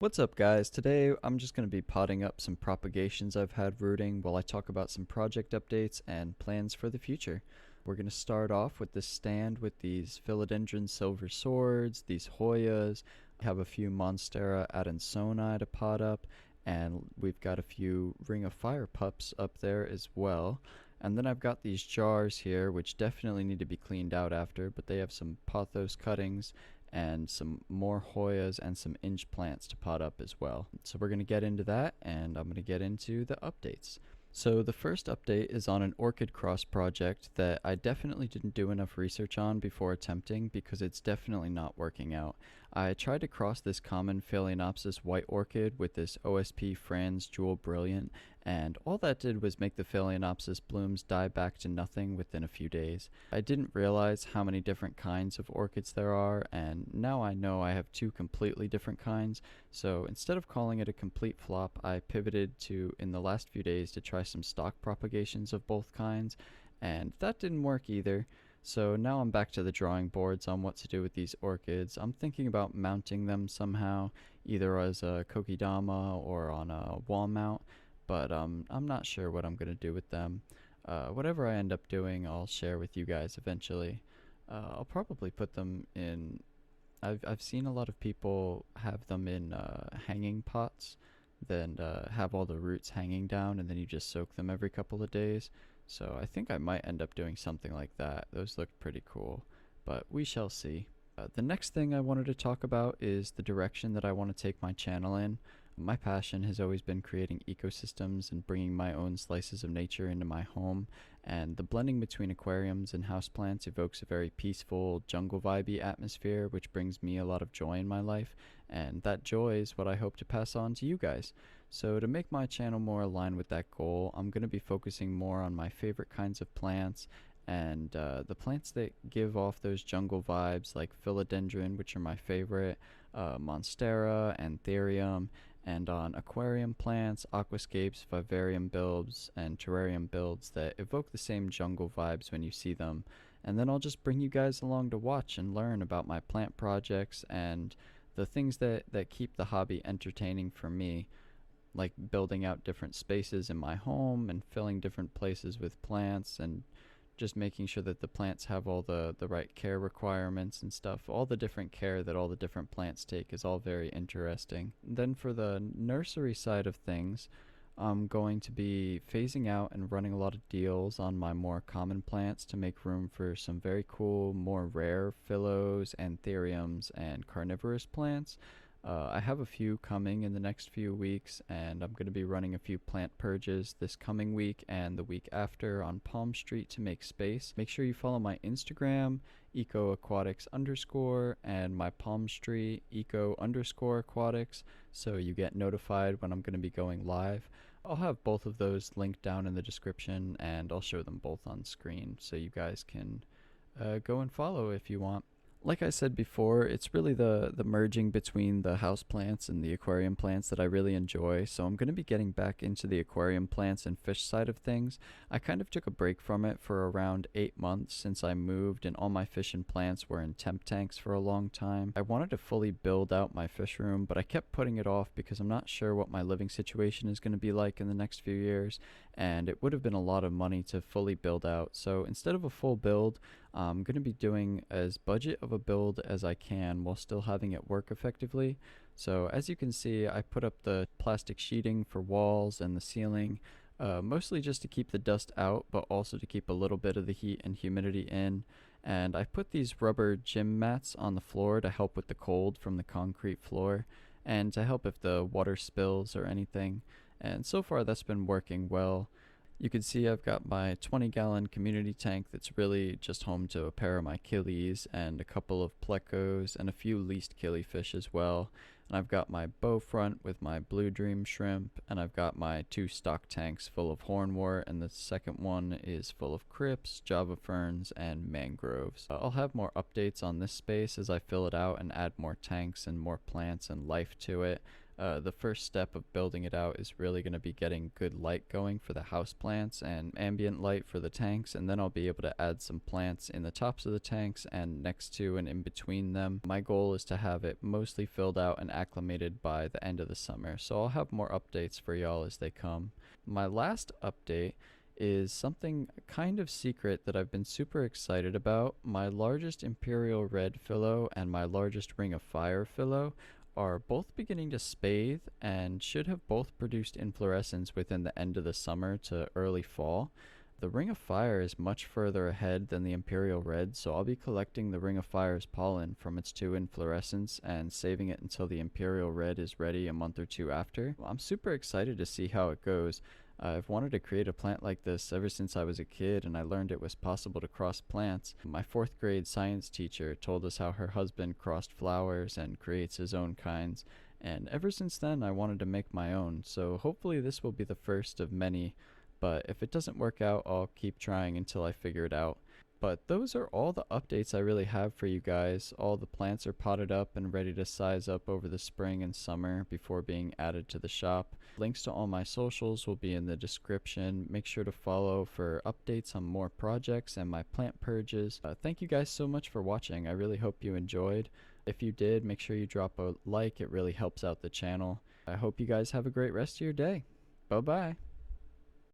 What's up, guys? Today I'm just going to be potting up some propagations I've had rooting while I talk about some project updates and plans for the future. We're going to start off with this stand with these philodendron silver swords, these Hoyas. We have a few Monstera adansonii to pot up, and we've got a few Ring of Fire pups up there as well. And then I've got these jars here, which definitely need to be cleaned out after, but they have some pothos cuttings and some more Hoyas and some inch plants to pot up as well. So we're going to get into that, and I'm going to get into the updates. So the first update is on an orchid cross project that I definitely didn't do enough research on before attempting because it's definitely not working out. I tried to cross this common Phalaenopsis white orchid with this OSP Franz Jewel Brilliant, and all that did was make the Phalaenopsis blooms die back to nothing within a few days. I didn't realize how many different kinds of orchids there are, and now I know I have two completely different kinds, so instead of calling it a complete flop, I pivoted to, in the last few days, to try some stock propagations of both kinds, and that didn't work either. So now I'm back to the drawing boards on what to do with these orchids. I'm thinking about mounting them somehow, either as a kokedama or on a wall mount, but I'm not sure what I'm going to do with them. Whatever I end up doing, I'll share with you guys eventually. I'll probably put them in. I've seen a lot of people have them in hanging pots, then have all the roots hanging down, and then you just soak them every couple of days. So I think I might end up doing something like that. Those look pretty cool, but we shall see. The next thing I wanted to talk about is the direction that I want to take my channel in. My passion has always been creating ecosystems and bringing my own slices of nature into my home, and the blending between aquariums and houseplants evokes a very peaceful, jungle vibey atmosphere, which brings me a lot of joy in my life, and that joy is what I hope to pass on to you guys. So to make my channel more aligned with that goal, I'm going to be focusing more on my favorite kinds of plants and the plants that give off those jungle vibes, like philodendron, which are my favorite, monstera, anthurium, and on aquarium plants, aquascapes, vivarium builds, and terrarium builds that evoke the same jungle vibes when you see them. And then I'll just bring you guys along to watch and learn about my plant projects and the things that keep the hobby entertaining for me, like building out different spaces in my home and filling different places with plants and just making sure that the plants have all the right care requirements and stuff. All the different care that all the different plants take is all very interesting. Then for the nursery side of things, I'm going to be phasing out and running a lot of deals on my more common plants to make room for some very cool, more rare phyllos, anthuriums, and carnivorous plants. I have a few coming in the next few weeks, and I'm going to be running a few plant purges this coming week and the week after on Palm Street to make space. Make sure you follow my Instagram, ecoaquatics _ and my Palm Street, eco _ aquatics, so you get notified when I'm going to be going live. I'll have both of those linked down in the description, and I'll show them both on screen so you guys can go and follow if you want. Like I said before, it's really the merging between the house plants and the aquarium plants that I really enjoy, so I'm going to be getting back into the aquarium plants and fish side of things. I kind of took a break from it for around 8 months since I moved, and all my fish and plants were in temp tanks for a long time. I wanted to fully build out my fish room, but I kept putting it off because I'm not sure what my living situation is going to be like in the next few years, and it would have been a lot of money to fully build out. So instead of a full build, I'm going to be doing as budget of a build as I can while still having it work effectively. So as you can see, I put up the plastic sheeting for walls and the ceiling, mostly just to keep the dust out, but also to keep a little bit of the heat and humidity in. And I put these rubber gym mats on the floor to help with the cold from the concrete floor and to help if the water spills or anything. And so far that's been working well. You can see I've got my 20-gallon community tank that's really just home to a pair of my killies and a couple of plecos and a few least killifish as well. And I've got my bow front with my blue dream shrimp, and I've got my 2 stock tanks full of hornwort, and the second one is full of crypts, java ferns, and mangroves. I'll have more updates on this space as I fill it out and add more tanks and more plants and life to it. The first step of building it out is really going to be getting good light going for the house plants and ambient light for the tanks, and then I'll be able to add some plants in the tops of the tanks and next to and in between them. My goal is to have it mostly filled out and acclimated by the end of the summer, so I'll have more updates for y'all as they come. My last update is something kind of secret that I've been super excited about. My largest Imperial Red Philo and my largest Ring of Fire Philo are both beginning to spathe and should have both produced inflorescence within the end of the summer to early fall. The Ring of Fire is much further ahead than the Imperial Red, so I'll be collecting the Ring of Fire's pollen from its 2 inflorescence and saving it until the Imperial Red is ready a month or 2 after. I'm super excited to see how it goes. I've wanted to create a plant like this ever since I was a kid, and I learned it was possible to cross plants. My 4th grade science teacher told us how her husband crossed flowers and creates his own kinds, and ever since then I wanted to make my own, so hopefully this will be the first of many, but if it doesn't work out, I'll keep trying until I figure it out. But those are all the updates I really have for you guys. All the plants are potted up and ready to size up over the spring and summer before being added to the shop. Links to all my socials will be in the description. Make sure to follow for updates on more projects and my plant purges. Thank you guys so much for watching. I really hope you enjoyed. If you did, make sure you drop a like. It really helps out the channel. I hope you guys have a great rest of your day. Bye bye.